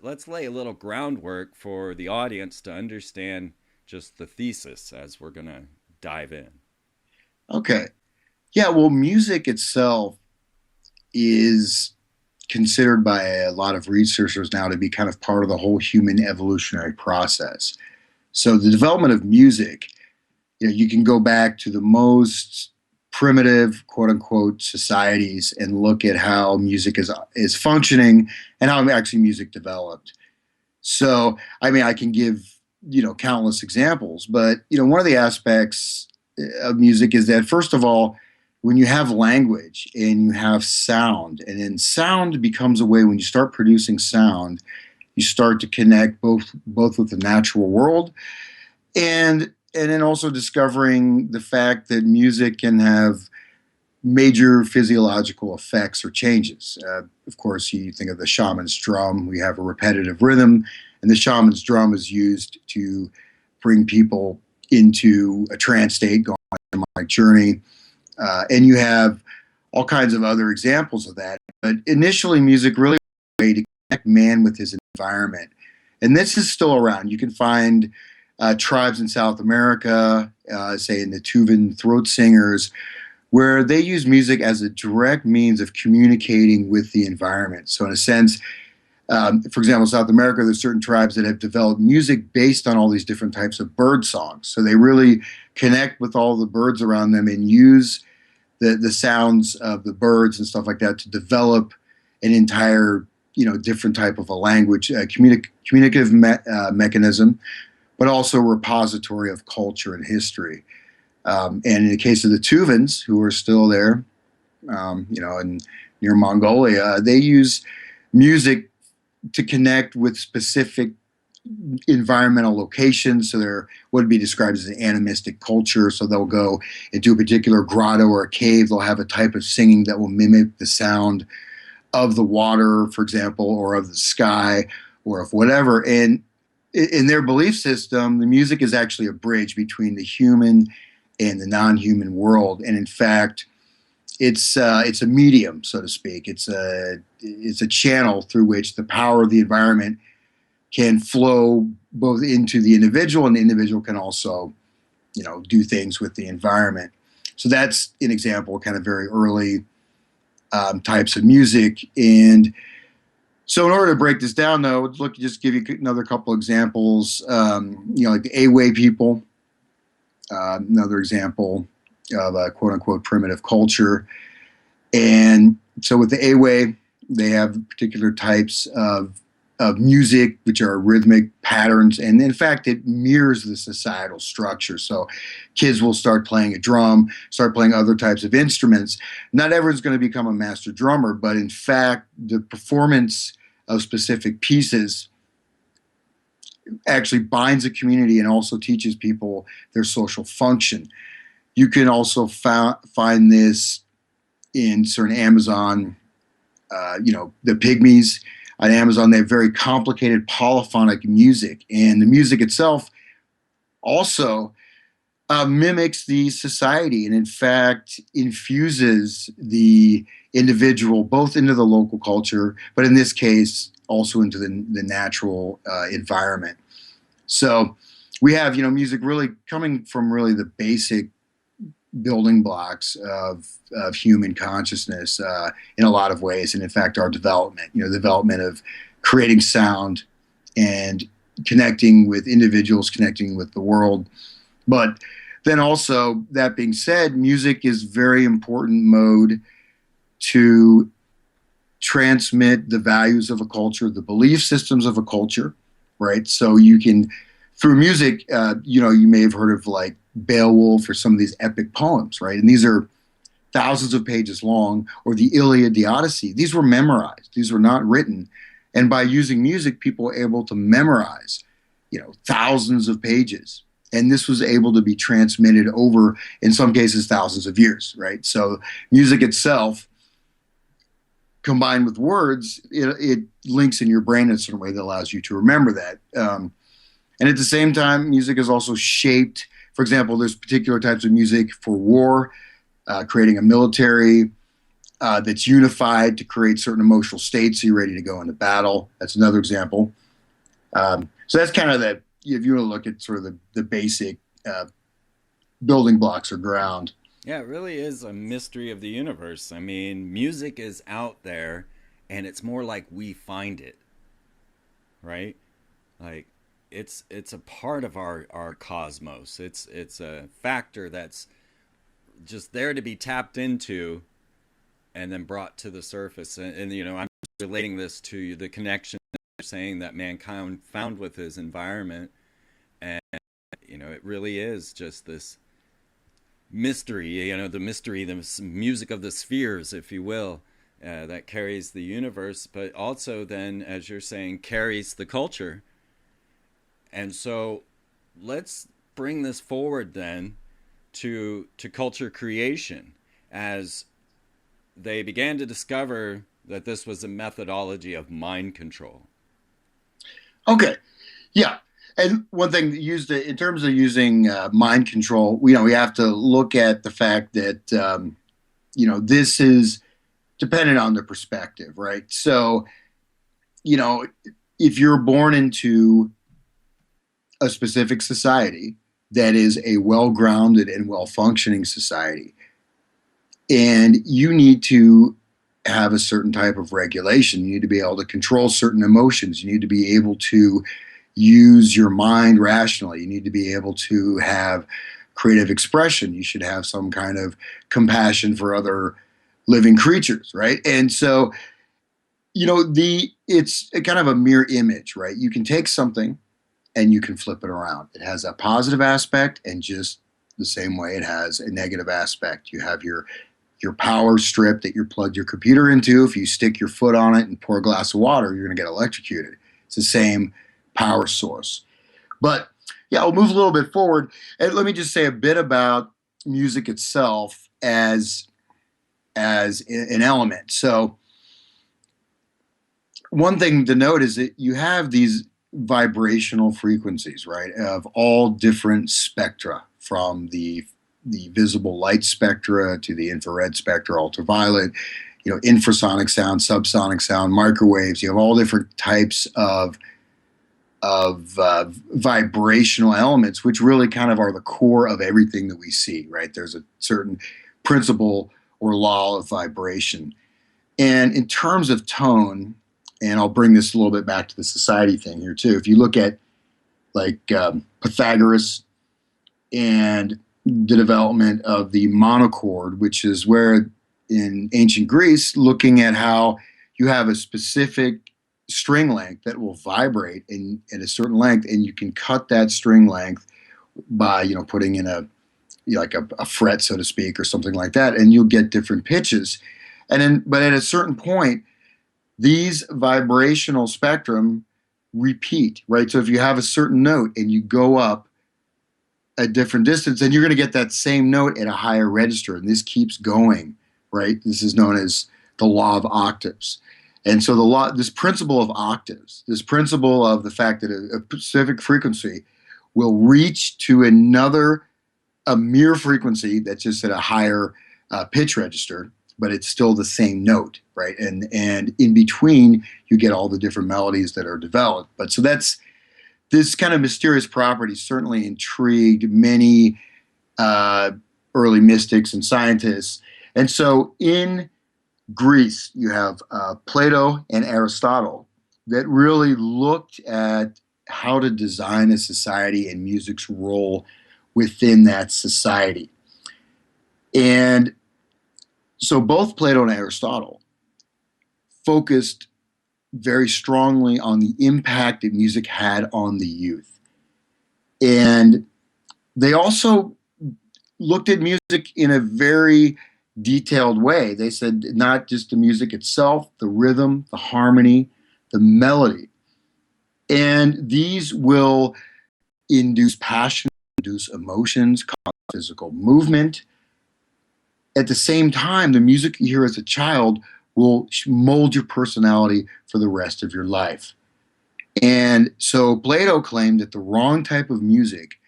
let's lay a little groundwork for the audience to understand just the thesis as we're going to dive in. Okay. Yeah, well, music itself is considered by a lot of researchers now to be kind of part of the whole human evolutionary process. So the development of music, you can go back to the most primitive, quote unquote, societies and look at how music is functioning and how actually music developed. So, I mean, I can give countless examples, but one of the aspects of music is that first of all, when you have language and you have sound, and then sound becomes a way when you start producing sound, you start to connect both with the natural world and then also discovering the fact that music can have major physiological effects or changes. Of course, you think of the shaman's drum. We have a repetitive rhythm, and the shaman's drum is used to bring people into a trance state, go on a shamanic journey. And you have all kinds of other examples of that. But initially, music really was a way to connect man with his environment. And this is still around. You can find tribes in South America, say in the Tuvan throat singers, where they use music as a direct means of communicating with the environment. So, in a sense, for example, in South America, there's certain tribes that have developed music based on all these different types of bird songs. So they really connect with all the birds around them and use the sounds of the birds and stuff like that to develop an entire different type of a language, communicative mechanism, but also a repository of culture and history. And in the case of the Tuvans, who are still there, in near Mongolia, they use music to connect with specific environmental locations. So they're what would be described as an animistic culture. So they'll go into a particular grotto or a cave. They'll have a type of singing that will mimic the sound of the water, for example, or of the sky, or of whatever. And in their belief system, the music is actually a bridge between the human and the non-human world. And in fact, it's a medium, so to speak. It's a channel through which the power of the environment can flow both into the individual, and the individual can also, do things with the environment. So that's an example, kind of very early types of music. And so in order to break this down, though, just give you another couple examples. Like the Awe people, another example of a quote unquote primitive culture. And so with the Awe, they have particular types of music, which are rhythmic patterns. And in fact, it mirrors the societal structure. So kids will start playing a drum, start playing other types of instruments. Not everyone's going to become a master drummer, but in fact, the performance of specific pieces actually binds a community and also teaches people their social function. You can also find this in certain Amazon, the pygmies on Amazon. They have very complicated polyphonic music, and the music itself also mimics the society and, in fact, infuses the individual both into the local culture, but in this case, also into the natural environment. So we have, music really coming from really the basic building blocks of human consciousness in a lot of ways. And in fact, our development, the development of creating sound and connecting with individuals, connecting with the world. But then also, that being said, music is very important mode to transmit the values of a culture, the belief systems of a culture, right? So you can, through music, you may have heard of like Beowulf or some of these epic poems, right? And these are thousands of pages long, or the Iliad, the Odyssey. These were memorized. These were not written. And by using music, people were able to memorize, thousands of pages. And this was able to be transmitted over, in some cases, thousands of years, right? So music itself, combined with words, it links in your brain in a certain way that allows you to remember that. And at the same time, music is also shaped. For example, there's particular types of music for war, creating a military that's unified to create certain emotional states so you're ready to go into battle. That's another example. So that's kind of the, if you want to look at sort of the basic uh, building blocks or ground. Yeah, it really is a mystery of the universe. I mean, music is out there and it's more like we find it, right? Like it's a part of our cosmos. It's a factor that's just there to be tapped into and then brought to the surface. And you know, I'm relating this to the connection that you're saying that mankind found with his environment. And you know, it really is just this mystery, you know, the mystery, the music of the spheres, if you will, that carries the universe, but also then, as you're saying, carries the culture. And so let's bring this forward then to culture creation as they began to discover that this was a methodology of mind control. Okay, yeah. And one thing that used in terms of using mind control, we have to look at the fact that this is dependent on the perspective, right? So you know, if you're born into a specific society that is a well-grounded and well-functioning society, and you need to have a certain type of regulation. You need to be able to control certain emotions. You need to be able to use your mind rationally. You need to be able to have creative expression. You should have some kind of compassion for other living creatures, right? And so, it's a kind of a mirror image, right? You can take something and you can flip it around. It has a positive aspect, and just the same way it has a negative aspect. You have your power strip that you plug your computer into. If you stick your foot on it and pour a glass of water, you're going to get electrocuted. It's the same power source. But yeah, I'll move a little bit forward. And let me just say a bit about music itself as an element. So one thing to note is that you have these vibrational frequencies, right, of all different spectra, from the visible light spectra to the infrared spectra, ultraviolet, infrasonic sound, subsonic sound, microwaves. You have all different types of vibrational elements, which really kind of are the core of everything that we see, right? There's a certain principle or law of vibration. And in terms of tone, and I'll bring this a little bit back to the society thing here too. If you look at like Pythagoras and the development of the monochord, which is where in ancient Greece, looking at how you have a specific string length that will vibrate at a certain length, and you can cut that string length by putting in like a fret, so to speak, or something like that, and you'll get different pitches. But at a certain point, these vibrational spectrum repeat, right? So if you have a certain note and you go up a different distance, then you're going to get that same note at a higher register, and this keeps going, right? This is known as the law of octaves. And so this principle of octaves, this principle of the fact that a specific frequency will reach to a mere frequency that's just at a higher pitch register, but it's still the same note, right? And in between, you get all the different melodies that are developed. But so this kind of mysterious property certainly intrigued many early mystics and scientists. And so in Greece, you have Plato and Aristotle that really looked at how to design a society and music's role within that society. And so both Plato and Aristotle focused very strongly on the impact that music had on the youth. And they also looked at music in a very detailed way. They said not just the music itself, the rhythm, the harmony, the melody. And these will induce passion, induce emotions, cause physical movement. At the same time, the music you hear as a child will mold your personality for the rest of your life. And so Plato claimed that the wrong type of music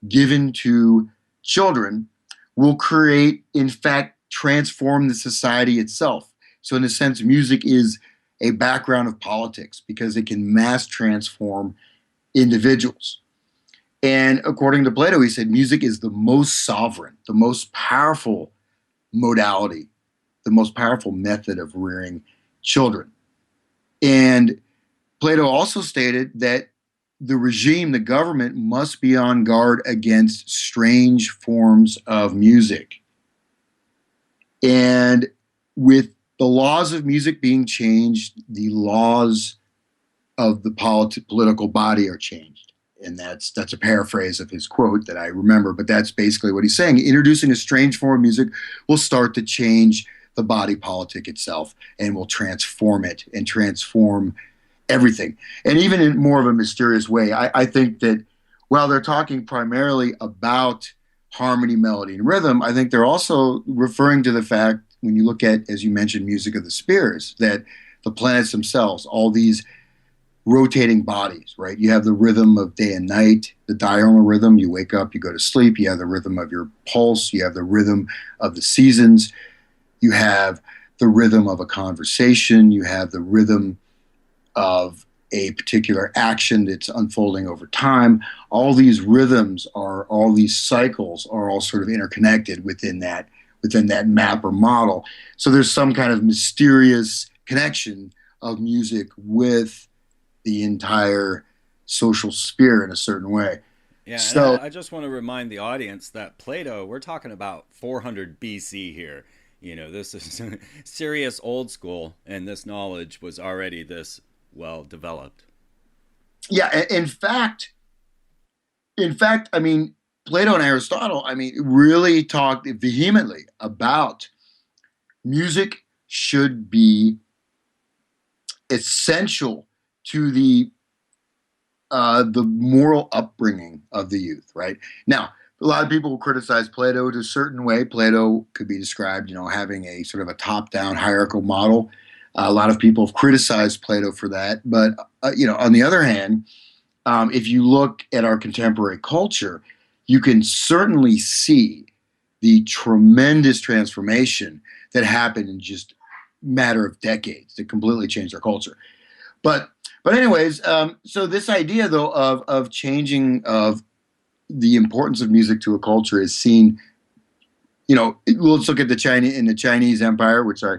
given to children will create, in fact, transform the society itself. So, in a sense, music is a background of politics because it can mass transform individuals. And according to Plato, he said music is the most sovereign, the most powerful modality, the most powerful method of rearing children. And Plato also stated that the regime, the government, must be on guard against strange forms of music. And with the laws of music being changed, the laws of the political body are changed. And that's a paraphrase of his quote that I remember, but that's basically what he's saying. Introducing a strange form of music will start to change the body politic itself and will transform it and transform everything. And even in more of a mysterious way, I think that while they're talking primarily about harmony, melody, and rhythm, I think they're also referring to the fact, when you look at, as you mentioned, music of the spheres, that the planets themselves, all these rotating bodies, right? You have the rhythm of day and night, the diurnal rhythm. You wake up, you go to sleep. You have the rhythm of your pulse. You have the rhythm of the seasons. You have the rhythm of a conversation. You have the rhythm of a particular action that's unfolding over time. All these rhythms are, all these cycles are all sort of interconnected within that map or model. So there's some kind of mysterious connection of music with the entire social sphere in a certain way. Yeah, and So I just want to remind the audience that Plato, we're talking about 400 BC here. This is serious old school, and this knowledge was already this well developed. yeah, in fact, I mean, Plato and Aristotle, I mean, really talked vehemently about music should be essential to the moral upbringing of the youth, right? Now, a lot of people will criticize Plato in a certain way. Plato could be described, having a sort of a top-down hierarchical model. A lot of people have criticized Plato for that, but on the other hand, if you look at our contemporary culture, you can certainly see the tremendous transformation that happened in just a matter of decades that completely changed our culture. But anyways, so this idea though of changing of the importance of music to a culture is seen. Let's look at the Chinese Empire, which I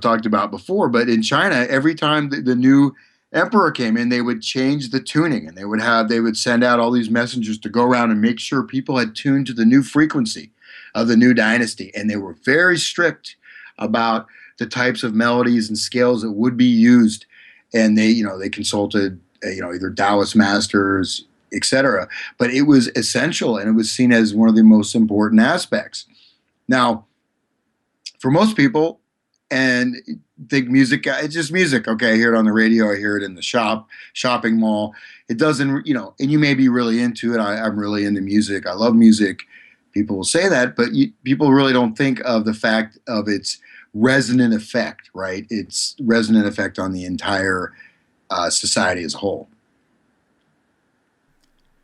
talked about before. But in China, every time the new emperor came in, they would change the tuning, and they would send out all these messengers to go around and make sure people had tuned to the new frequency of the new dynasty, and they were very strict about the types of melodies and scales that would be used, and they consulted either Taoist masters, etc. But it was essential, and it was seen as one of the most important aspects. Now, for most people, and think music, it's just music. Okay, I hear it on the radio, I hear it in the shopping mall. It doesn't, and you may be really into it. I'm really into music. I love music. People will say that, but people really don't think of the fact of its resonant effect, right? Its resonant effect on the entire society as a whole.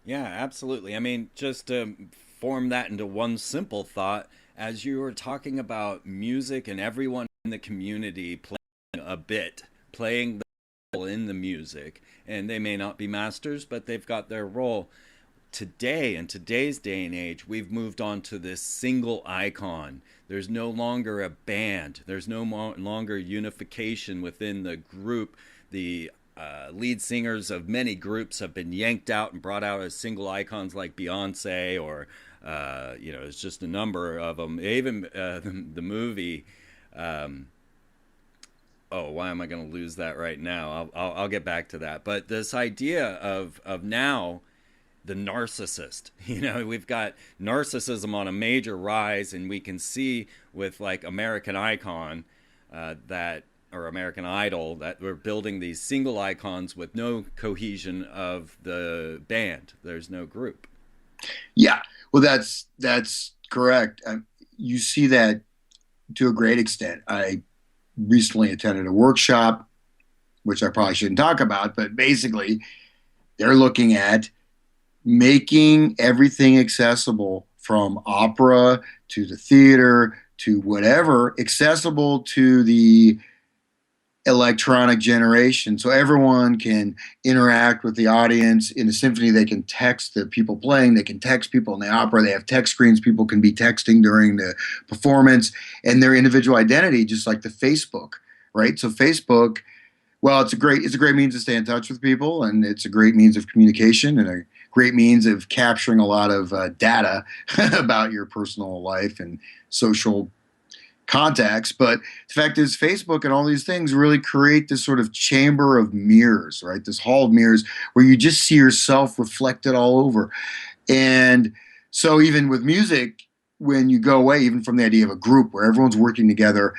Yeah, absolutely. I mean, just to form that into one simple thought, as you were talking about music and everyone in the community playing a bit, playing the role in the music, and they may not be masters, but they've got their role. Today, in today's day and age, we've moved on to this single icon. There's no longer a band. There's no longer unification within the group. The lead singers of many groups have been yanked out and brought out as single icons like Beyonce, or it's just a number of them. Even the movie. Oh, why am I going to lose that right now? I'll get back to that. But this idea of now the narcissist. We've got narcissism on a major rise, and we can see with like American Icon that or American Idol that we're building these single icons with no cohesion of the band. There's no group. Yeah, well, that's correct. You see that to a great extent. I recently attended a workshop, which I probably shouldn't talk about, but basically, they're looking at making everything accessible from opera to the theater to whatever, accessible to the electronic generation. So everyone can interact with the audience in a symphony. They can text the people playing, they can text people in the opera, they have text screens. People can be texting during the performance and their individual identity, just like the Facebook, right? So Facebook, well, it's a great means to stay in touch with people, and it's a great means of communication and a great means of capturing a lot of data about your personal life and social contacts. But the fact is, Facebook and all these things really create this sort of chamber of mirrors, right? This hall of mirrors where you just see yourself reflected all over. And so, even with music, when you go away, even from the idea of a group where everyone's working together,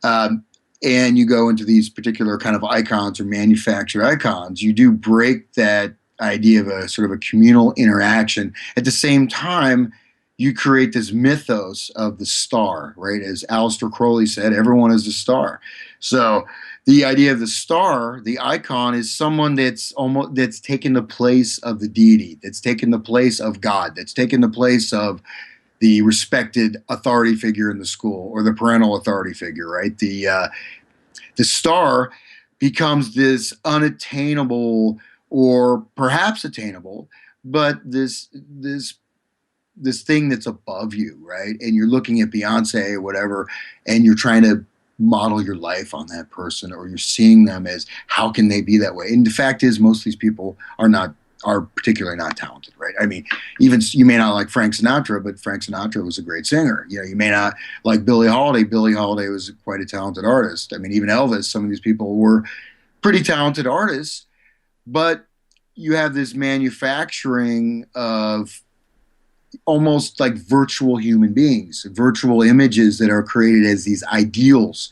um, and you go into these particular kind of icons or manufactured icons, you do break that idea of a sort of a communal interaction. At the same time, you create this mythos of the star, right? As Aleister Crowley said, everyone is a star. So the idea of the star, the icon, is someone that's taken the place of the deity, that's taken the place of God, that's taken the place of the respected authority figure in the school or the parental authority figure, right? The star becomes this unattainable or perhaps attainable, but this thing that's above you, right? And you're looking at Beyonce or whatever, and you're trying to model your life on that person, or you're seeing them as how can they be that way? And the fact is, most of these people are particularly not talented, right? I mean, even you may not like Frank Sinatra, but Frank Sinatra was a great singer. You know, you may not like Billie Holiday. Billie Holiday was quite a talented artist. I mean, even Elvis. Some of these people were pretty talented artists, but you have this manufacturing of almost like virtual human beings, virtual images that are created as these ideals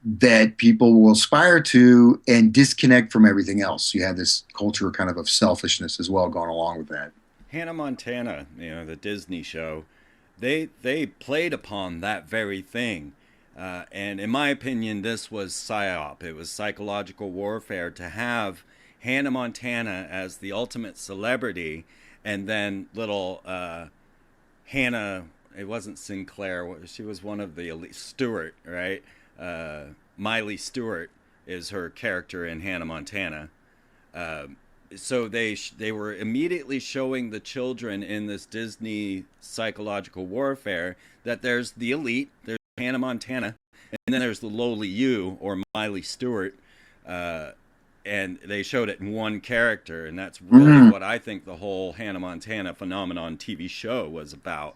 that people will aspire to and disconnect from everything else. You have this culture kind of selfishness as well going along with that. Hannah Montana, you know, the Disney show, they played upon that very thing. And in my opinion, this was psyop. It was psychological warfare to have Hannah Montana as the ultimate celebrity, and then little Hannah. It wasn't Sinclair. She was one of the elite. Stewart, right? Miley Stewart is her character in Hannah Montana. So they were immediately showing the children in this Disney psychological warfare that there's the elite, there's Hannah Montana, and then there's the lowly you or Miley Stewart. And they showed it in one character, and that's really what I think the whole Hannah Montana phenomenon TV show was about,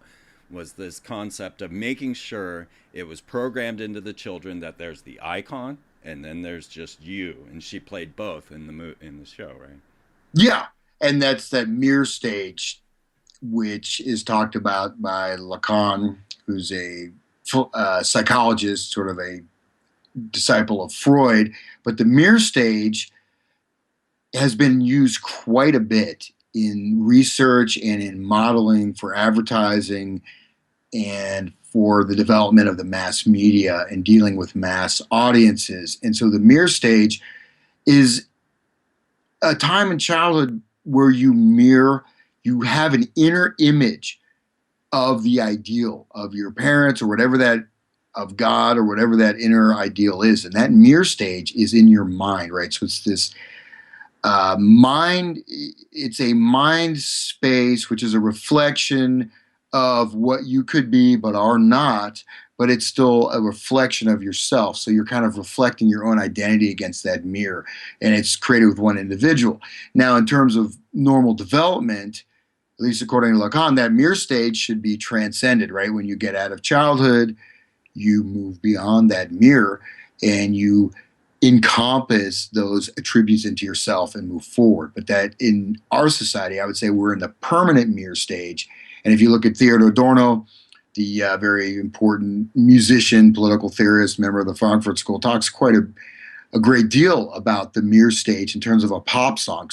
was this concept of making sure it was programmed into the children that there's the icon and then there's just you, and she played both in the show, right? Yeah, and that's that mirror stage, which is talked about by Lacan, who's a psychologist, sort of a disciple of Freud. But the mirror stage has been used quite a bit in research and in modeling for advertising and for the development of the mass media and dealing with mass audiences. And so the mirror stage is a time in childhood where you have an inner image of the ideal of your parents or whatever that, of God or whatever that inner ideal is. And that mirror stage is in your mind, right? So it's this it's a mind space, which is a reflection of what you could be but are not, but it's still a reflection of yourself. So you're kind of reflecting your own identity against that mirror, and it's created with one individual. Now, in terms of normal development, at least according to Lacan, that mirror stage should be transcended, right? When you get out of childhood, you move beyond that mirror and you encompass those attributes into yourself and move forward. But that in our society, I would say we're in the permanent mirror stage. And if you look at Theodor Adorno, the very important musician, political theorist, member of the Frankfurt School, talks quite a great deal about the mirror stage in terms of a pop song.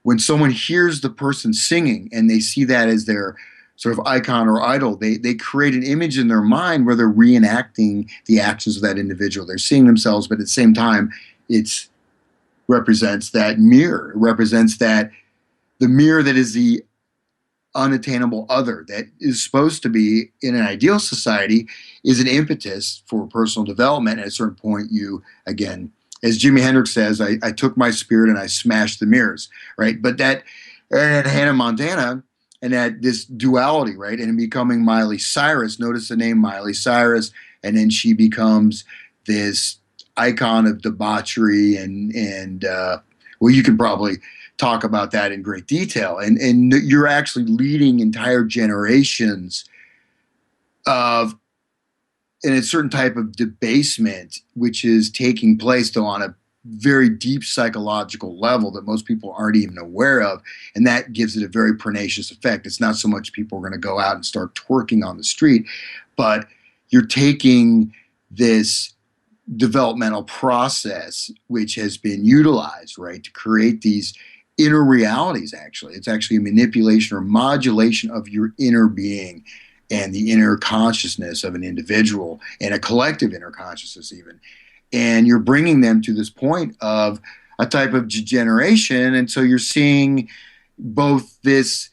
When someone hears the person singing and they see that as their sort of icon or idol, they create an image in their mind where they're reenacting the actions of that individual. They're seeing themselves, but at the same time, it represents that mirror. It represents that the mirror that is the unattainable other that is supposed to be, in an ideal society, is an impetus for personal development. At a certain point, you, again, as Jimi Hendrix says, I took my spirit and I smashed the mirrors, right? But that, and Hannah Montana, and that this duality, right? And becoming Miley Cyrus, notice the name Miley Cyrus, and then she becomes this icon of debauchery and well, you can probably talk about that in great detail. And you're actually leading entire generations of in a certain type of debasement, which is taking place though on a very deep psychological level that most people aren't even aware of. And that gives it a very pernicious effect. It's not so much people are going to go out and start twerking on the street, but you're taking this developmental process, which has been utilized, right, to create these inner realities. Actually, it's actually a manipulation or modulation of your inner being and the inner consciousness of an individual and a collective inner consciousness even, and you're bringing them to this point of a type of degeneration. And so you're seeing both this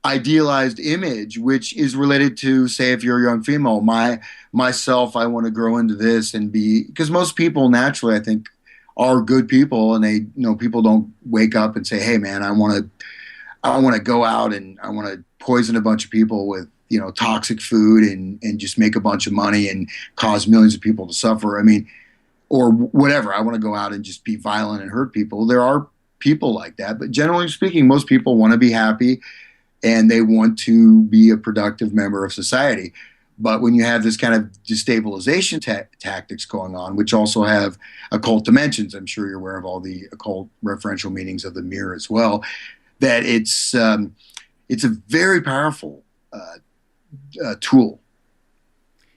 idealized image, which is related to, say, if you're a young female, myself, I want to grow into this and be, because most people naturally, I think, are good people, and they, people don't wake up and say, hey man, I want to go out and I want to poison a bunch of people with, toxic food and just make a bunch of money and cause millions of people to suffer. I mean, or whatever. I want to go out and just be violent and hurt people. There are people like that, but generally speaking, most people want to be happy and they want to be a productive member of society. But when you have this kind of destabilization tactics going on, which also have occult dimensions, I'm sure you're aware of all the occult referential meanings of the mirror as well, that it's a very powerful tool.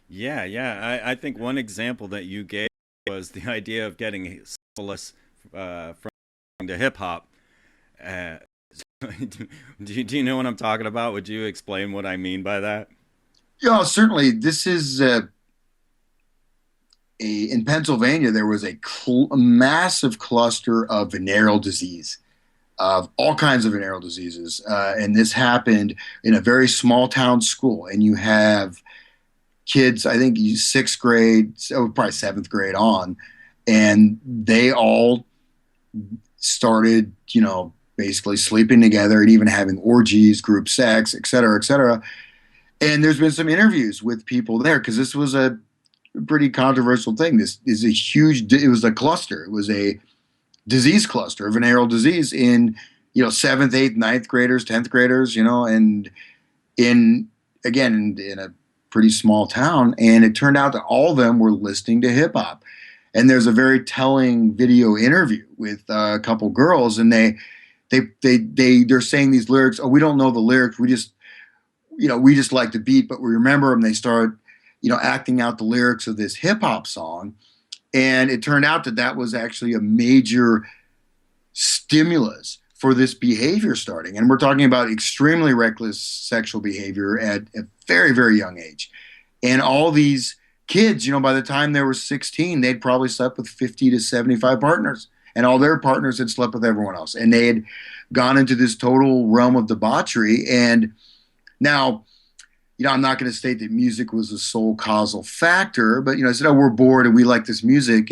Yeah, yeah. I think one example that you gave was the idea of getting syphilis from the hip hop. Uh, do you know what I'm talking about? Would you explain what I mean by that? Yeah, certainly. This is in Pennsylvania. There was a massive cluster of venereal disease, of all kinds of venereal diseases, and this happened in a very small town school. And you have kids, I think, sixth grade, so probably seventh grade on, and they all started, basically sleeping together and even having orgies, group sex, et cetera, et cetera. And there's been some interviews with people there because this was a pretty controversial thing. This is a huge, it was a cluster. It was a disease cluster, a venereal disease in, seventh, eighth, ninth graders, 10th graders, and in, again, in a pretty small town. And it turned out that all of them were listening to hip hop. And there's a very telling video interview with a couple girls, and they're saying these lyrics. Oh, we don't know the lyrics. We just like the beat, but we remember them. They start, acting out the lyrics of this hip hop song. And it turned out that that was actually a major stimulus for this behavior starting. And we're talking about extremely reckless sexual behavior at a very, very young age. And all these kids, by the time they were 16, they'd probably slept with 50 to 75 partners. And all their partners had slept with everyone else. And they had gone into this total realm of debauchery. And now, I'm not going to state that music was the sole causal factor, but I said, oh, we're bored and we like this music,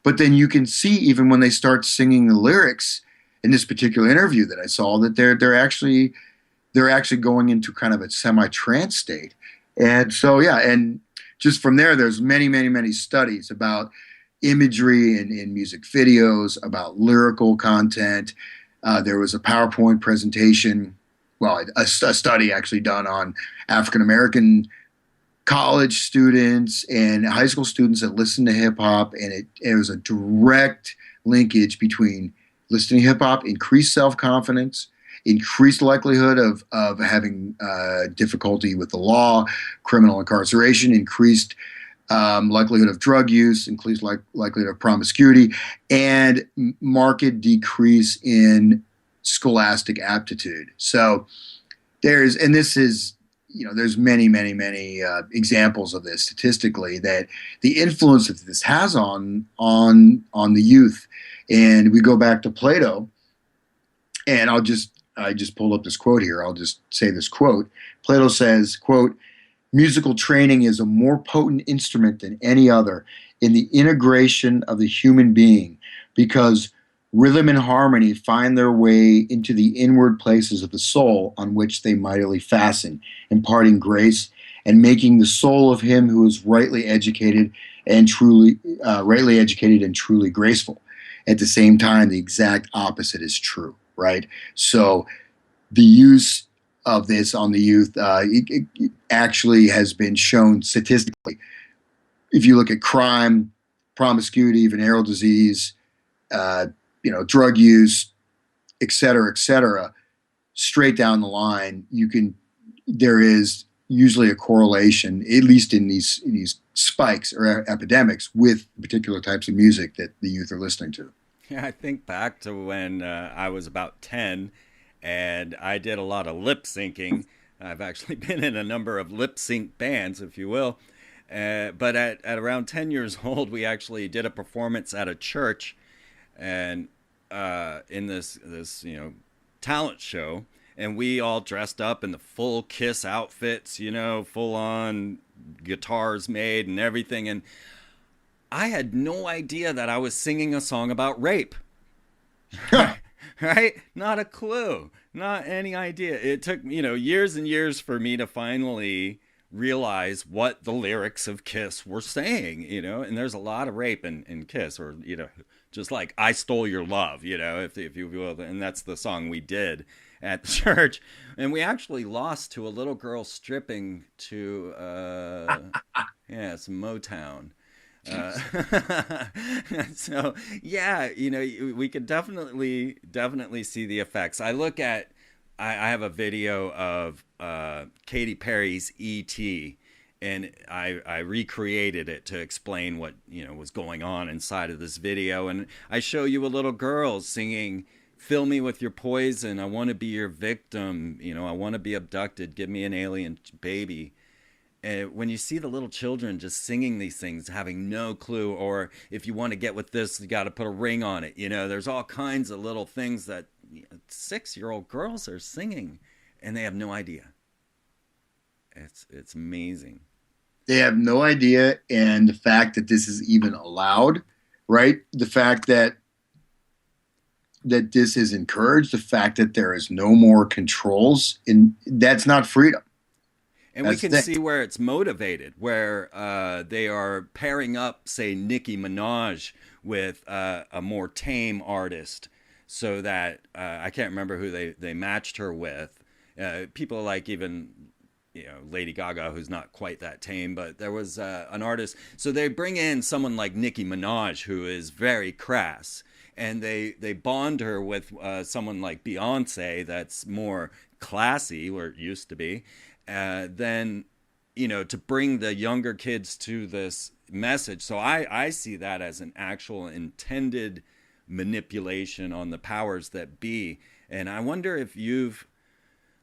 but then you can see even when they start singing the lyrics in this particular interview that I saw that they're actually going into kind of a semi-trance state, and so yeah, and just from there, there's many, many, many studies about imagery in music videos, about lyrical content. There was a PowerPoint presentation, well, a study actually done on African American college students and high school students that listen to hip hop, and it was a direct linkage between listening to hip hop, increased self confidence, increased likelihood of having difficulty with the law, criminal incarceration, increased likelihood of drug use, increased likelihood of promiscuity, and marked decrease in scholastic aptitude. So there's many, many, many examples of this statistically, that the influence that this has on the youth. And we go back to Plato, and I'll just I just pulled up this quote here. I'll just say this quote. Plato says, quote, musical training is a more potent instrument than any other in the integration of the human being because rhythm and harmony find their way into the inward places of the soul on which they mightily fasten, imparting grace and making the soul of him who is rightly educated and truly graceful. At the same time, the exact opposite is true, right? So the use of this on the youth it actually has been shown statistically. If you look at crime, promiscuity, venereal disease, uh, drug use, et cetera, straight down the line, there is usually a correlation, at least in these spikes or epidemics, with particular types of music that the youth are listening to. Yeah, I think back to when I was about 10 and I did a lot of lip syncing. I've actually been in a number of lip sync bands, if you will. But at around 10 years old, we actually did a performance at a church and in this talent show, and we all dressed up in the full Kiss outfits, full on guitars made and everything, and I had no idea that I was singing a song about rape. Right? Not a clue, not any idea. It took years and years for me to finally realize what the lyrics of Kiss were saying, and there's a lot of rape in Kiss, or just like I Stole Your Love, if you will, and that's the song we did at the church, and we actually lost to a little girl stripping to some Motown. Uh, so yeah, we could definitely see the effects. I have a video of Katy Perry's E.T., and I recreated it to explain what was going on inside of this video, and I show you a little girl singing "Fill me with your poison, I want to be your victim, I want to be abducted, give me an alien baby." When you see the little children just singing these things, having no clue, or if you want to get with this, you got to put a ring on it. There's all kinds of little things that 6-year-old girls are singing, and they have no idea. It's amazing. They have no idea, and the fact that this is even allowed, right? The fact that this is encouraged, the fact that there is no more controls, in that's not freedom. And we That's can the thing. see where it's motivated, where they are pairing up, say, Nicki Minaj with a more tame artist, so that I can't remember who they matched her with. People like even Lady Gaga, who's not quite that tame, but there was an artist. So they bring in someone like Nicki Minaj, who is very crass, and they bond her with someone like Beyonce, that's more classy, or it used to be. Then to bring the younger kids to this message. So I see that as an actual intended manipulation on the powers that be. And I wonder if you've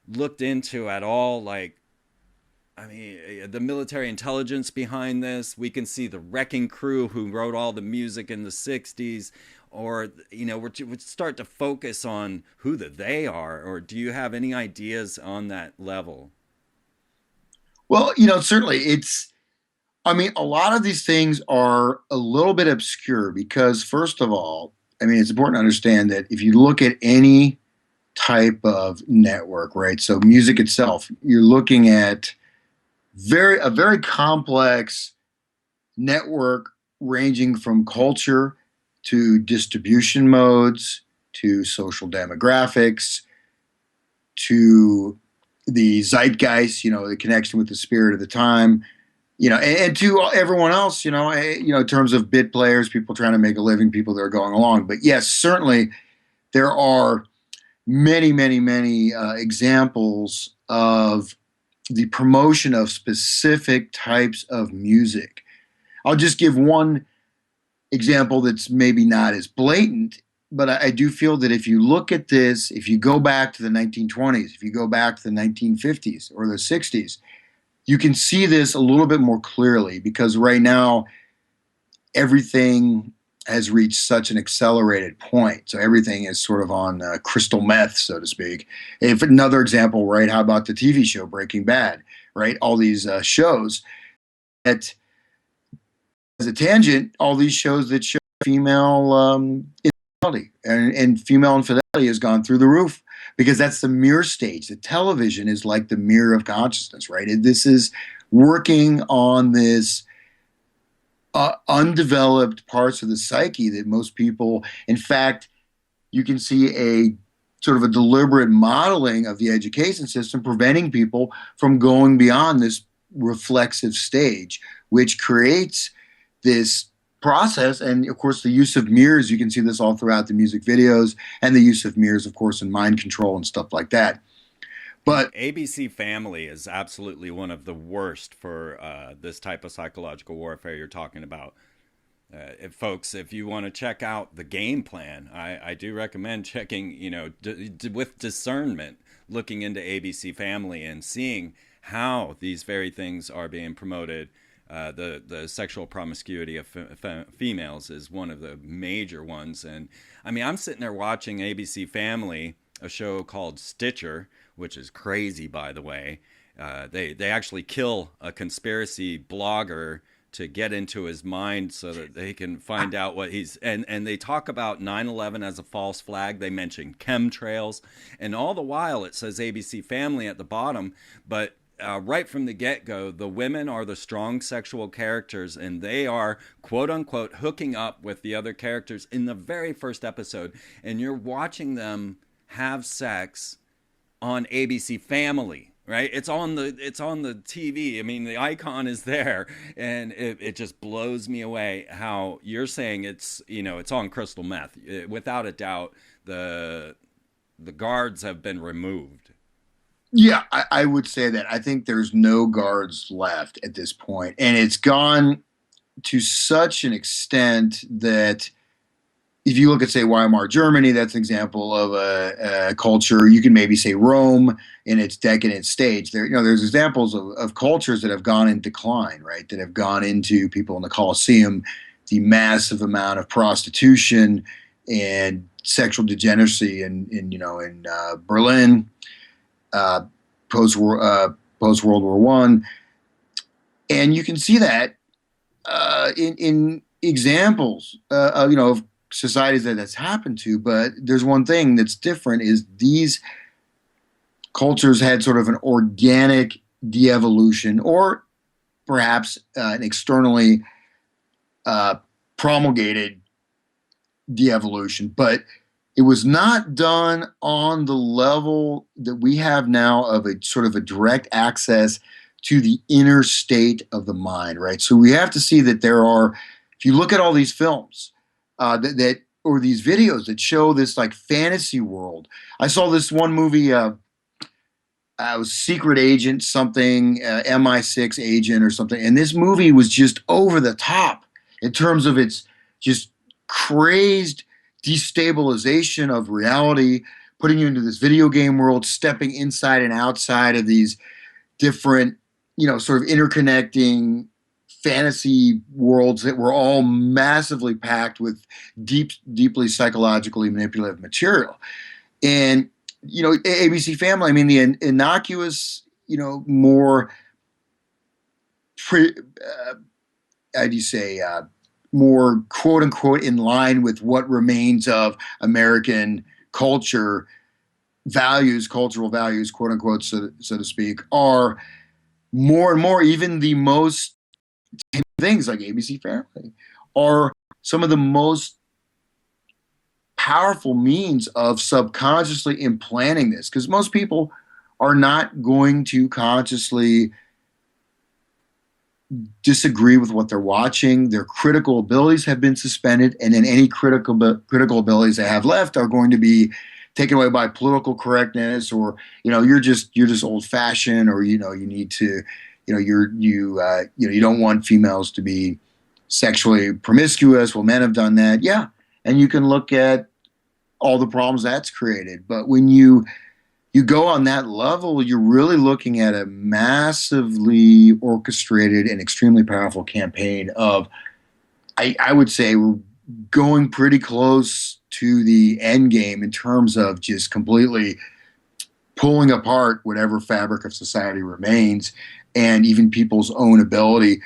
looked into at all, like, I mean, the military intelligence behind this. We can see the Wrecking Crew, who wrote all the music in the 60s, or we start to focus on who they are. Or do you have any ideas on that level? Well, certainly I mean, a lot of these things are a little bit obscure because, first of all, I mean, it's important to understand that if you look at any type of network, right? So music itself, you're looking at a very complex network ranging from culture to distribution modes to social demographics to the zeitgeist, the connection with the spirit of the time, and to everyone else, in terms of bit players, people trying to make a living, people that are going along. But yes, certainly there are many, many, many examples of the promotion of specific types of music. I'll just give one example that's maybe not as blatant, but I do feel that if you look at this, if you go back to the 1920s, if you go back to the 1950s or the 60s, you can see this a little bit more clearly because right now everything has reached such an accelerated point. So everything is sort of on crystal meth, so to speak. If another example, right? How about the TV show Breaking Bad? Right, all these shows that, as a tangent, all these shows that show female infidelity and female infidelity has gone through the roof because that's the mirror stage. The television is like the mirror of consciousness, right? This is working on this undeveloped parts of the psyche that most people, in fact, you can see a sort of a deliberate modeling of the education system preventing people from going beyond this reflexive stage, which creates this process. And of course, the use of mirrors, you can see this all throughout the music videos, and the use of mirrors, of course, in mind control and stuff like that. And But ABC Family is absolutely one of the worst for this type of psychological warfare you're talking about. If folks, if you want to check out the game plan, I do recommend checking, with discernment, looking into ABC Family and seeing how these very things are being promoted. The sexual promiscuity of females is one of the major ones. And I mean, I'm sitting there watching ABC Family, a show called Stitcher, which is crazy, by the way. They actually kill a conspiracy blogger to get into his mind so that they can find out what he's and they talk about 9/11 as a false flag. They mention chemtrails, and all the while it says ABC Family at the bottom, but right from the get-go, the women are the strong sexual characters, and they are quote unquote hooking up with the other characters in the very first episode, and you're watching them have sex on ABC Family, right? It's on the TV. I mean, the icon is there, and it just blows me away how you're saying it's on crystal meth. Without a doubt, the guards have been removed. yeah, I would say that I think there's no guards left at this point, and it's gone to such an extent that if you look at, say, Weimar Germany, that's an example of a culture. You can maybe say Rome in its decadent stage. There's examples of cultures that have gone in decline, right? That have gone into people in the Colosseum, the massive amount of prostitution and sexual degeneracy in Berlin, uh, post post World War One, and you can see that in examples, of societies that's happened to. But there's one thing that's different: is these cultures had sort of an organic de-evolution, or perhaps an externally uh, promulgated de-evolution, but it was not done on the level that we have now of a sort of a direct access to the inner state of the mind, right? So we have to see that there are, if you look at all these films that or these videos that show this like fantasy world. I saw this one movie. I was secret agent something, MI6 agent or something, and this movie was just over the top in terms of its just crazed destabilization of reality, putting you into this video game world, stepping inside and outside of these different, sort of interconnecting fantasy worlds that were all massively packed with deeply psychologically manipulative material. And ABC Family, I mean, the innocuous, more pre, how do you say, more quote unquote in line with what remains of American culture values, cultural values, quote unquote, so to speak, are more and more, even the most things like ABC Family are some of the most powerful means of subconsciously implanting this, because most people are not going to consciously disagree with what they're watching. Their critical abilities have been suspended, and then any critical abilities they have left are going to be taken away by political correctness, or you're just old fashioned, or you need to, you don't want females to be sexually promiscuous. Well, men have done that, yeah, and you can look at all the problems that's created. But when you go on that level, you're really looking at a massively orchestrated and extremely powerful campaign of, I would say, going pretty close to the end game in terms of just completely pulling apart whatever fabric of society remains and even people's own ability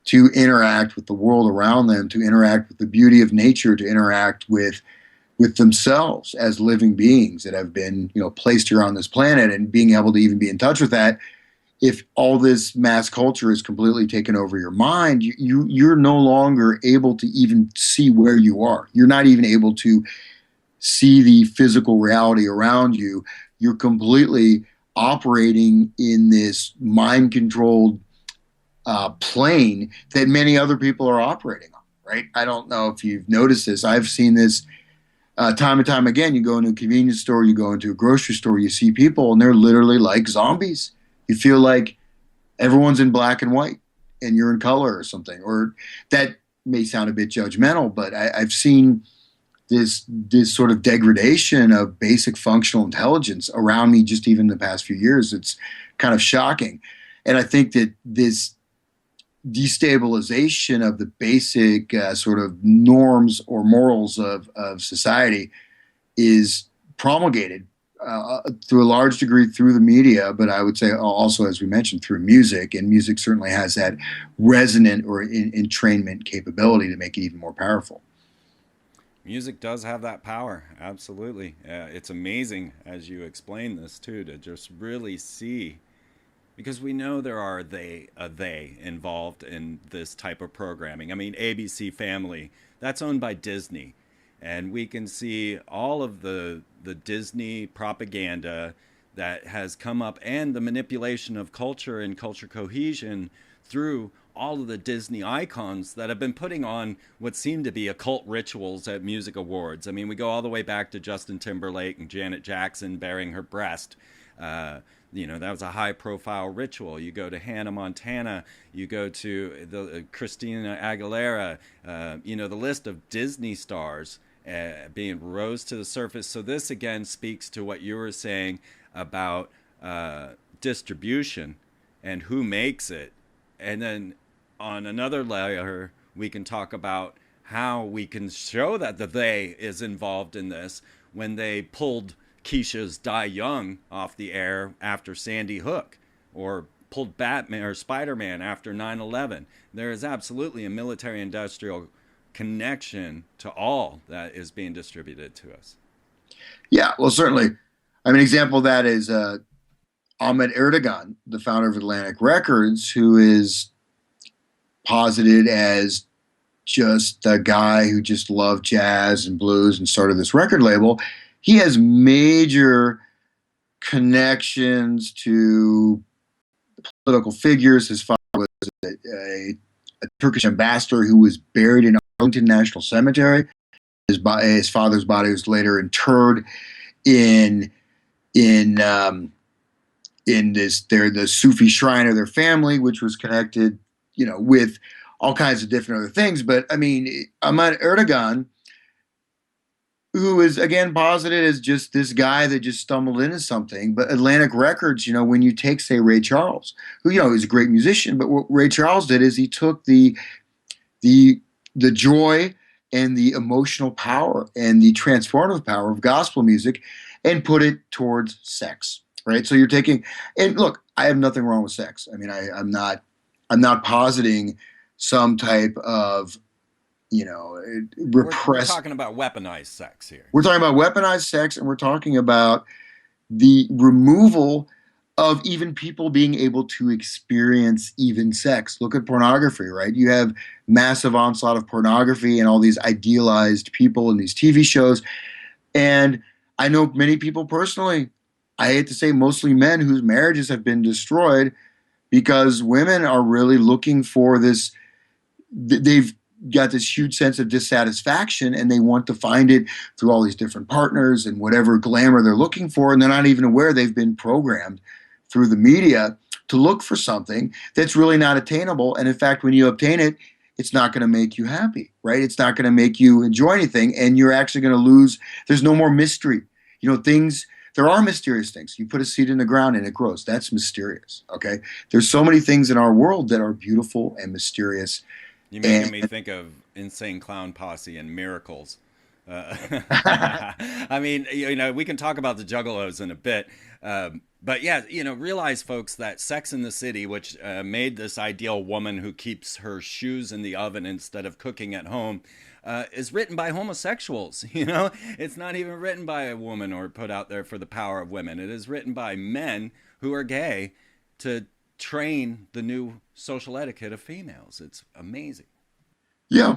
to interact with the world around them, to interact with the beauty of nature, to interact with themselves as living beings that have been, placed here on this planet, and being able to even be in touch with that. If all this mass culture is completely taken over your mind, you're no longer able to even see where you are. You're not even able to see the physical reality around you. You're completely operating in this mind controlled plane that many other people are operating on, right? I don't know if you've noticed this. I've seen this time and time again. You go into a convenience store, you go into a grocery store, you see people, and they're literally like zombies. You feel like everyone's in black and white and you're in color or something. Or that may sound a bit judgmental, but I've seen this sort of degradation of basic functional intelligence around me just even the past few years. It's kind of shocking. And I think that this destabilization of the basic sort of norms or morals of society is promulgated through a large degree through the media, but I would say also, as we mentioned, through music. And music certainly has that resonant or entrainment capability to make it even more powerful. Music does have that power, absolutely. It's amazing as you explain this too, to just really see, because we know there are they involved in this type of programming. I mean, ABC Family, that's owned by Disney, and we can see all of the Disney propaganda that has come up, and the manipulation of culture and culture cohesion through all of the Disney icons that have been putting on what seem to be occult rituals at music awards. I mean, we go all the way back to Justin Timberlake and Janet Jackson bearing her breast. That was a high profile ritual. You go to Hannah Montana, you go to the Christina Aguilera, the list of Disney stars being rose to the surface. So this again speaks to what you were saying about distribution and who makes it. And then on another layer, we can talk about how we can show that the they is involved in this when they pulled Keisha's Die Young off the air after Sandy Hook, or pulled Batman or Spider-Man after 9/11. There is absolutely a military industrial connection to all that is being distributed to us. Yeah, well, certainly. I mean, an example of that is Ahmet Erdogan, the founder of Atlantic Records, who is posited as just a guy who just loved jazz and blues and started this record label. He has major connections to political figures. His father was a Turkish ambassador who was buried in Arlington National Cemetery. His father's body was later interred in the Sufi shrine of their family, which was connected, with all kinds of different other things. But I mean, Ahmad Erdogan, who is again posited as just this guy that just stumbled into something. But Atlantic Records, when you take, say, Ray Charles, who is a great musician, but what Ray Charles did is he took the joy and the emotional power and the transformative power of gospel music and put it towards sex. Right. So you're taking, and look, I have nothing wrong with sex. I mean, I'm not positing some type of, We're repressed. talking about weaponized sex here. We're talking about weaponized sex, and we're talking about the removal of even people being able to experience even sex. Look at pornography, right? You have massive onslaught of pornography and all these idealized people in these TV shows. And I know many people personally, I hate to say mostly men, whose marriages have been destroyed because women are really looking for this. They've got this huge sense of dissatisfaction and they want to find it through all these different partners and whatever glamour they're looking for. And they're not even aware they've been programmed through the media to look for something that's really not attainable. And in fact, when you obtain it, it's not going to make you happy, right? It's not going to make you enjoy anything. And you're actually going to lose. There's no more mystery. There are mysterious things. You put a seed in the ground and it grows. That's mysterious. Okay. There's so many things in our world that are beautiful and mysterious You're making And me think of Insane Clown Posse and Miracles. Uh, I mean, we can talk about the Juggalos in a bit, but yeah, realize, folks, that Sex in the City, which made this ideal woman who keeps her shoes in the oven instead of cooking at home, is written by homosexuals. It's not even written by a woman or put out there for the power of women. It is written by men who are gay to train the new social etiquette of females. It's amazing. yeah,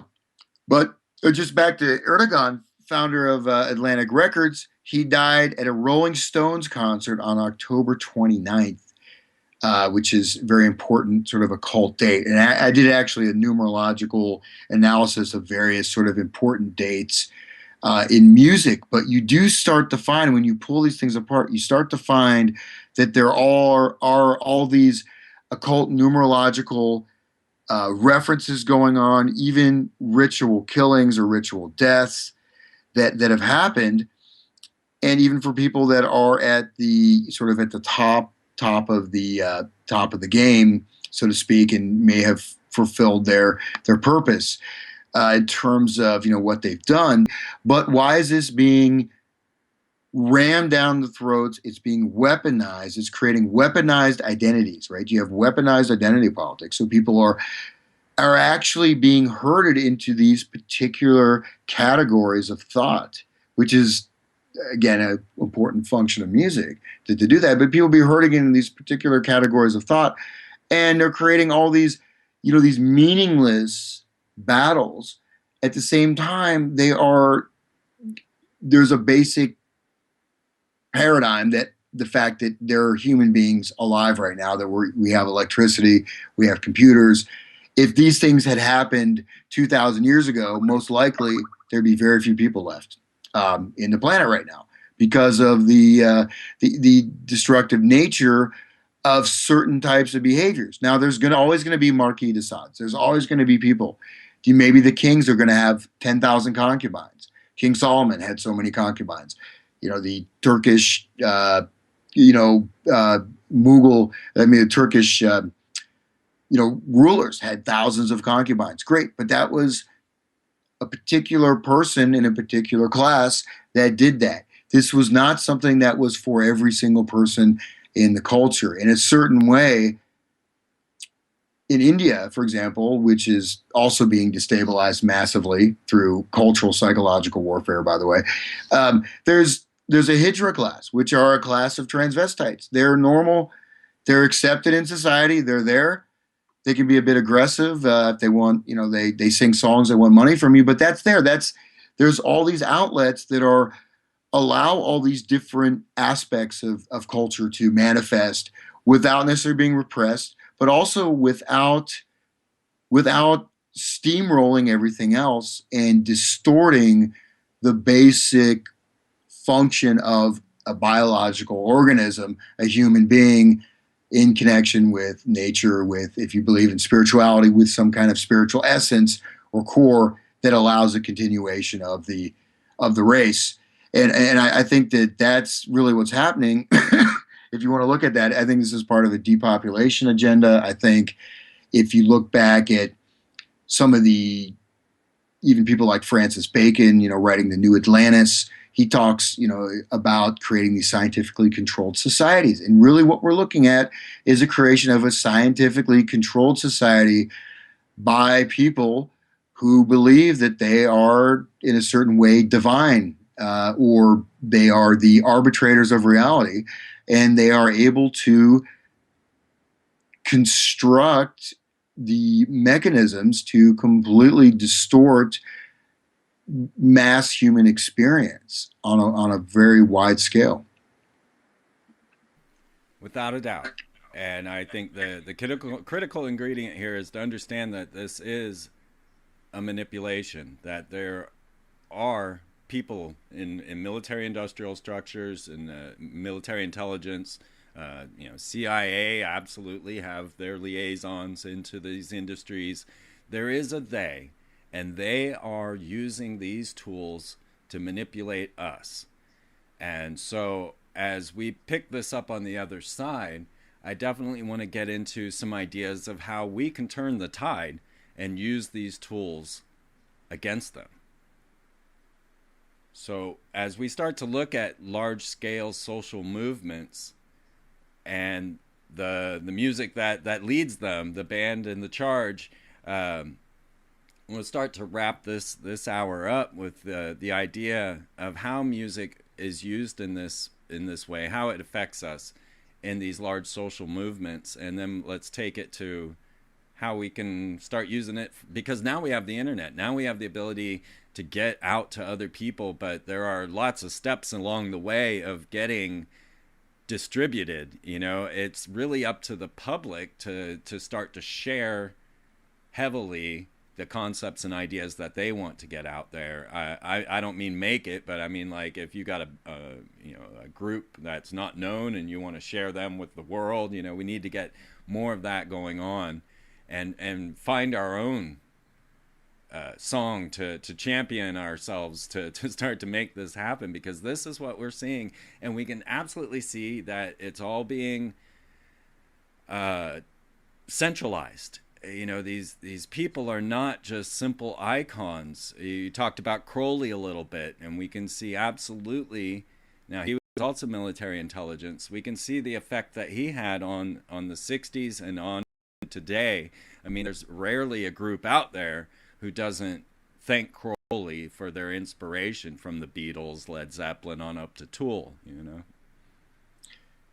but just back to Erdogan, founder of Atlantic Records, he died at a Rolling Stones concert on October 29th, which is very important, sort of a cult date. And I did actually a numerological analysis of various sort of important dates in music, but you do start to find when you pull these things apart, you start to find that there are all these occult numerological references going on, even ritual killings or ritual deaths that have happened, and even for people that are at the sort of at the top of the game, so to speak, and may have fulfilled their purpose in terms of what they've done. But why is this being rammed down the throats? It's being weaponized. It's creating weaponized identities, right? You have weaponized identity politics. So people are actually being herded into these particular categories of thought, which is again an important function of music to do that. But people be herding in these particular categories of thought, and they're creating all these, these meaningless battles. At the same time, there's a basic paradigm that the fact that there are human beings alive right now, that we have electricity, we have computers. If these things had happened 2,000 years ago, most likely there'd be very few people left in the planet right now because of the destructive nature of certain types of behaviors. Now, there's always going to be Marquis de Sades. There's always going to be people. Maybe the kings are going to have 10,000 concubines. King Solomon had so many concubines. The Turkish, Mughal, the Turkish, rulers had thousands of concubines. Great, but that was a particular person in a particular class that did that. This was not something that was for every single person in the culture. In a certain way, in India, for example, which is also being destabilized massively through cultural psychological warfare, by the way, there's a Hijra class, which are a class of transvestites. They're normal. They're accepted in society. They're there. They can be a bit aggressive if they want. They sing songs. They want money from you, but that's there. There's all these outlets that allow all these different aspects of culture to manifest without necessarily being repressed, but also without steamrolling everything else and distorting the basic function of a biological organism, a human being, in connection with nature, with, if you believe in spirituality, with some kind of spiritual essence or core that allows a continuation of the race. And I think that that's really what's happening. If you want to look at that, I think this is part of a depopulation agenda. I think if you look back at some of the, even people like Francis Bacon, writing The New Atlantis, he talks, about creating these scientifically controlled societies. And really what we're looking at is a creation of a scientifically controlled society by people who believe that they are, in a certain way, divine, or they are the arbitrators of reality, and they are able to construct the mechanisms to completely distort mass human experience on a very wide scale. Without a doubt. And I think the critical ingredient here is to understand that this is a manipulation, that there are people in military industrial structures and military intelligence, CIA absolutely have their liaisons into these industries. There is a they, and they are using these tools to manipulate us. And so as we pick this up on the other side, I definitely want to get into some ideas of how we can turn the tide and use these tools against them. So as we start to look at large scale social movements and the music that leads them, the band and the charge, we'll start to wrap this hour up with the idea of how music is used in this way, how it affects us in these large social movements, and then let's take it to how we can start using it, because now we have the internet. Now we have the ability to get out to other people, but there are lots of steps along the way of getting distributed. It's really up to the public to start to share heavily the concepts and ideas that they want to get out there. I don't mean make it, but I mean, like, if you got a group that's not known and you want to share them with the world, we need to get more of that going on, and find our own song to champion ourselves to start to make this happen, because this is what we're seeing, and we can absolutely see that it's all being centralized. These people are not just simple icons. You talked about Crowley a little bit, and we can see absolutely, now he was also military intelligence, we can see the effect that he had on the 60s and on today. I mean, there's rarely a group out there who doesn't thank Crowley for their inspiration, from the Beatles, Led Zeppelin on up to Tool.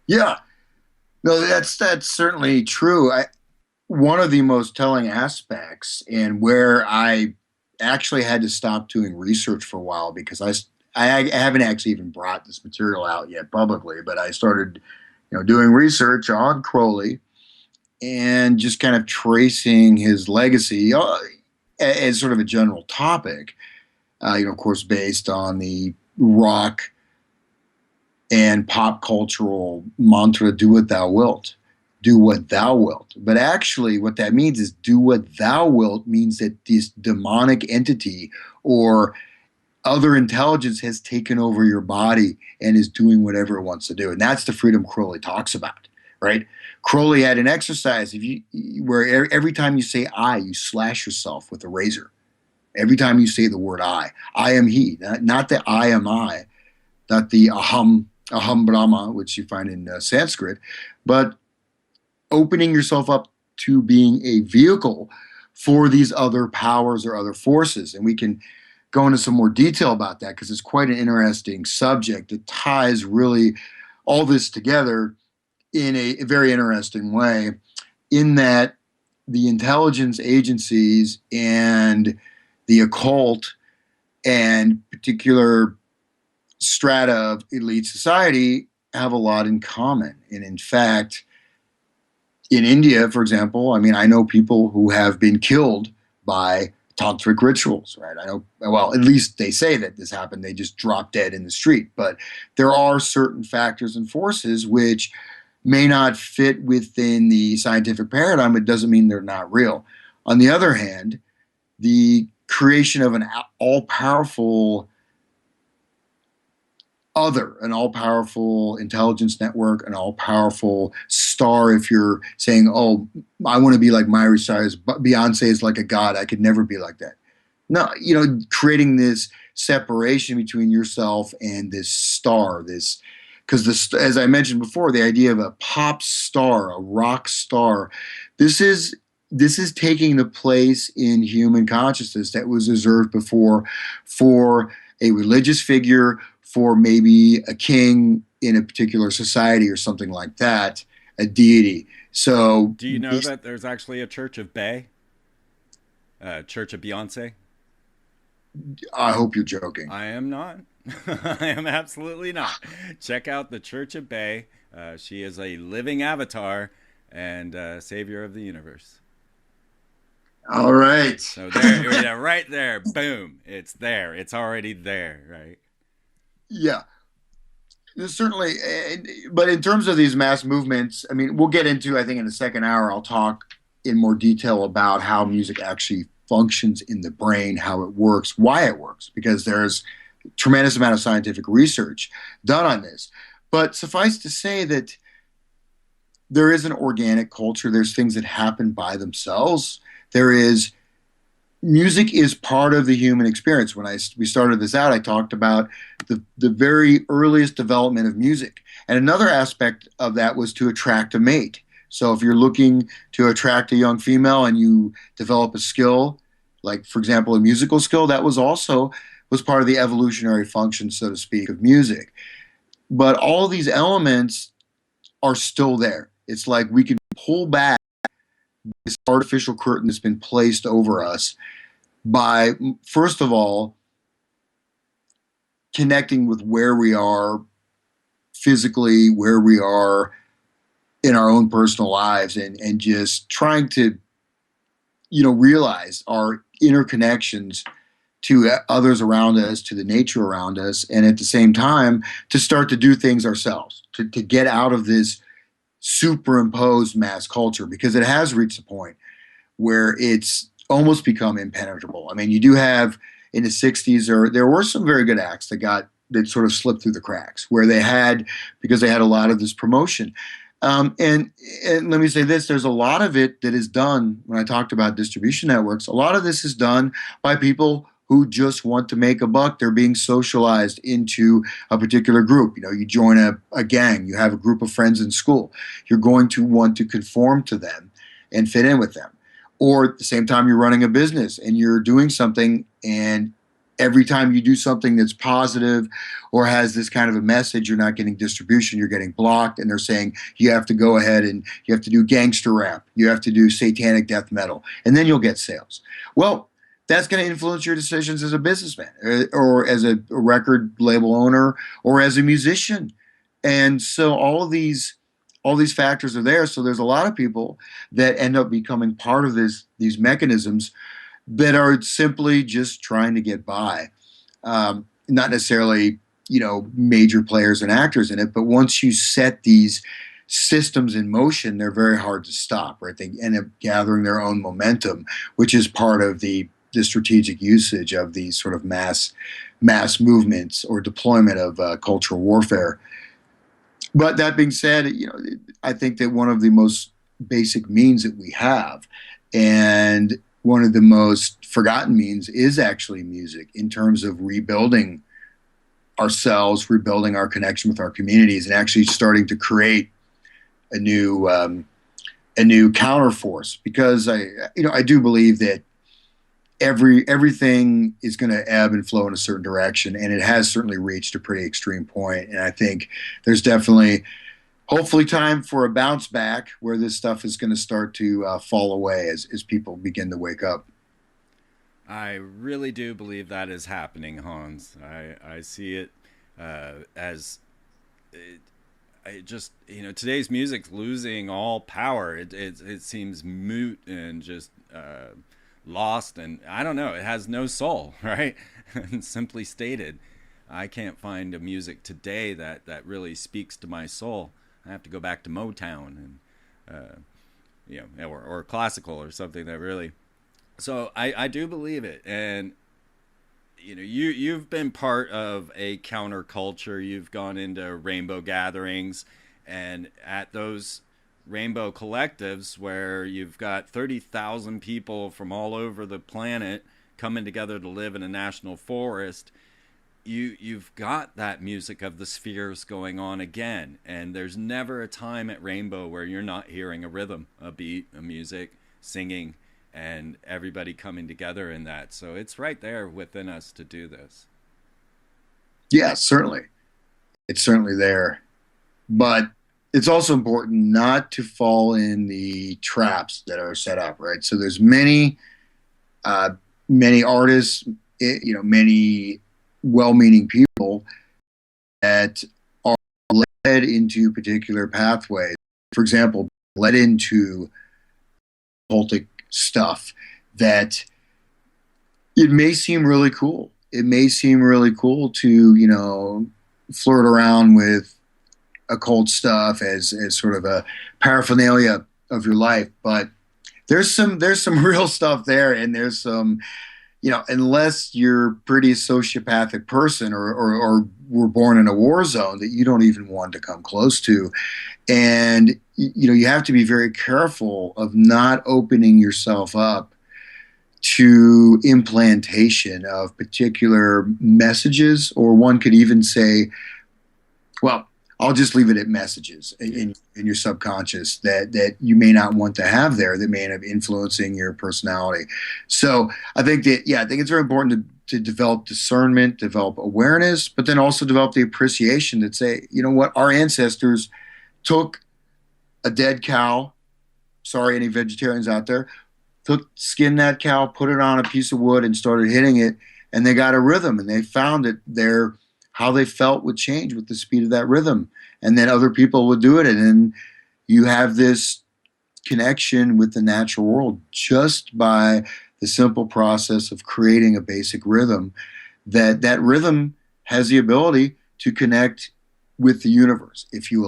Yeah, no, that's certainly true. One of the most telling aspects, and where I actually had to stop doing research for a while, because I haven't actually even brought this material out yet publicly, but I started doing research on Crowley and just kind of tracing his legacy as sort of a general topic, of course, based on the rock and pop cultural mantra, do what thou wilt. Do what thou wilt. But actually, what that means is do what thou wilt means that this demonic entity or other intelligence has taken over your body and is doing whatever it wants to do. And that's the freedom Crowley talks about, right? Crowley had an exercise where every time you say I, you slash yourself with a razor. Every time you say the word I am he, not the I am I, not the aham Brahma, which you find in Sanskrit, but opening yourself up to being a vehicle for these other powers or other forces. And we can go into some more detail about that, because it's quite an interesting subject. It ties really all this together in a very interesting way, in that the intelligence agencies and the occult and particular strata of elite society have a lot in common. And in fact, in India, for example, I mean, I know people who have been killed by tantric rituals, right? I know, well, at least they say that this happened. They just dropped dead in the street. But there are certain factors and forces which may not fit within the scientific paradigm. It doesn't mean they're not real. On the other hand, the creation of an all-powerful an all-powerful intelligence network, an all-powerful star. If you're saying, oh, I want to be like Miley Cyrus, Beyonce is like a god, I could never be like that. No, creating this separation between yourself and this star, because as I mentioned before, the idea of a pop star, a rock star, this is taking the place in human consciousness that was reserved before for a religious figure, for maybe a king in a particular society or something like that, a deity. So, do you know that there's actually a Church of Bay, Church of Beyonce? I hope you're joking. I am not. I am absolutely not. Check out the Church of Bay. She is a living avatar and savior of the universe. All right. So there, right there, boom, it's there. It's already there, right? Yeah, certainly. But in terms of these mass movements, I mean, we'll get into, I think in the second hour, I'll talk in more detail about how music actually functions in the brain, how it works, why it works, because there's a tremendous amount of scientific research done on this. But suffice to say that there is an organic culture. There's things that happen by themselves. There is music is part of the human experience. When we started this out, I talked about the very earliest development of music, and another aspect of that was to attract a mate. So if you're looking to attract a young female and you develop a skill, like for example a musical skill, that was part of the evolutionary function, so to speak, of music. But all of these elements are still there. It's like we can pull back this artificial curtain that's been placed over us by, first of all, connecting with where we are physically, where we are in our own personal lives, and just trying to, realize our interconnections to others around us, to the nature around us, and at the same time, to start to do things ourselves, to get out of this superimposed mass culture, because it has reached a point where it's almost become impenetrable. I mean, you do have in the 60s, or there were some very good acts that sort of slipped through the cracks, where they had, because they had a lot of this promotion. And let me say this, there's a lot of it that is done, when I talked about distribution networks, a lot of this is done by people who just want to make a buck. They're being socialized into a particular group. You join a gang, you have a group of friends in school. You're going to want to conform to them and fit in with them. Or at the same time, you're running a business and you're doing something, and every time you do something that's positive or has this kind of a message, you're not getting distribution, you're getting blocked, and they're saying you have to go ahead and you have to do gangster rap, you have to do satanic death metal, and then you'll get sales. Well, that's going to influence your decisions as a businessman, or as a record label owner, or as a musician. And so all these factors are there. So there's a lot of people that end up becoming part of these mechanisms that are simply just trying to get by. Not necessarily, major players and actors in it, but once you set these systems in motion, they're very hard to stop, right? They end up gathering their own momentum, which is part of the strategic usage of these sort of mass movements or deployment of cultural warfare. But that being said, I think that one of the most basic means that we have, and one of the most forgotten means, is actually music, in terms of rebuilding ourselves, rebuilding our connection with our communities, and actually starting to create a new counterforce. Because I do believe that everything is going to ebb and flow in a certain direction, and it has certainly reached a pretty extreme point. And I think there's definitely, hopefully, time for a bounce back where this stuff is going to start to fall away as people begin to wake up. I really do believe that is happening, Hans. I see it as it, I just, today's music's losing all power. It seems moot and just lost, and I don't know. It has no soul, right? And simply stated, I can't find a music today that really speaks to my soul. I have to go back to Motown and or classical or something that really. So I do believe it, and you've been part of a counterculture. You've gone into rainbow gatherings, and at those rainbow collectives where you've got 30,000 people from all over the planet coming together to live in a national forest, you've got that music of the spheres going on again. And there's never a time at rainbow where you're not hearing a rhythm, a beat, a music, singing, and everybody coming together in that. So it's right there within us to do this. Yeah, certainly. It's certainly there. But it's also important not to fall in the traps that are set up, right? So there's many artists, many well-meaning people that are led into particular pathways. For example, led into cultic stuff that it may seem really cool. It may seem really cool to, flirt around with occult stuff as sort of a paraphernalia of your life, but there's some real stuff there, and there's some, unless you're a pretty sociopathic person, or were born in a war zone that you don't even want to come close to. And you have to be very careful of not opening yourself up to implantation of particular messages, or one could even say, well, I'll just leave it at messages Yeah. in your subconscious that you may not want to have there, that may end up influencing your personality. So I think that, yeah, I think it's very important to develop discernment, develop awareness, but then also develop the appreciation that say, you know what, our ancestors took a dead cow. Sorry, any vegetarians out there, took skinned that cow, put it on a piece of wood, and started hitting it, and they got a rhythm, and they found it their how they felt would change with the speed of that rhythm, and then other people would do it, and then you have this connection with the natural world just by the simple process of creating a basic rhythm. That rhythm has the ability to connect with the universe if you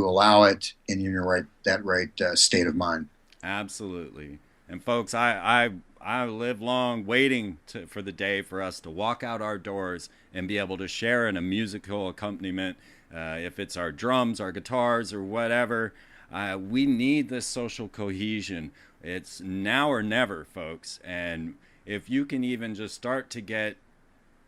allow it in your right state of mind. Absolutely. And folks, I live long waiting for the day for us to walk out our doors and be able to share in a musical accompaniment, if it's our drums, our guitars, or whatever. We need this social cohesion. It's now or never, folks. And if you can even just start to get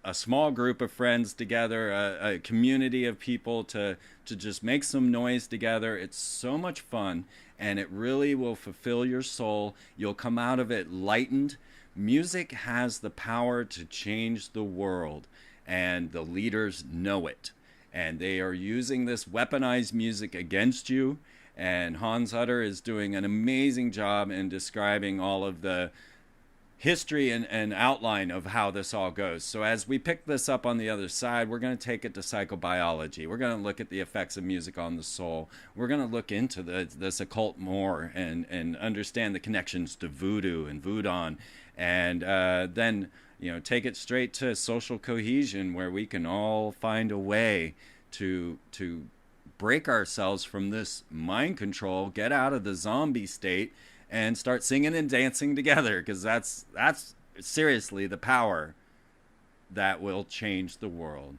a small group of friends together, a community of people to just make some noise together. It's so much fun, and it really will fulfill your soul. You'll come out of it lightened. Music has the power to change the world, and the leaders know it. And they are using this weaponized music against you. And Hans Hutter is doing an amazing job in describing all of the history and outline of how this all goes. So as we pick this up on the other side, we're going to take it to psychobiology. We're going to look at the effects of music on the soul. We're going to look into this occult more and understand the connections to voodoo and voodoo, and then take it straight to social cohesion, where we can all find a way to break ourselves from this mind control, get out of the zombie state, and start singing and dancing together, because that's seriously the power that will change the world.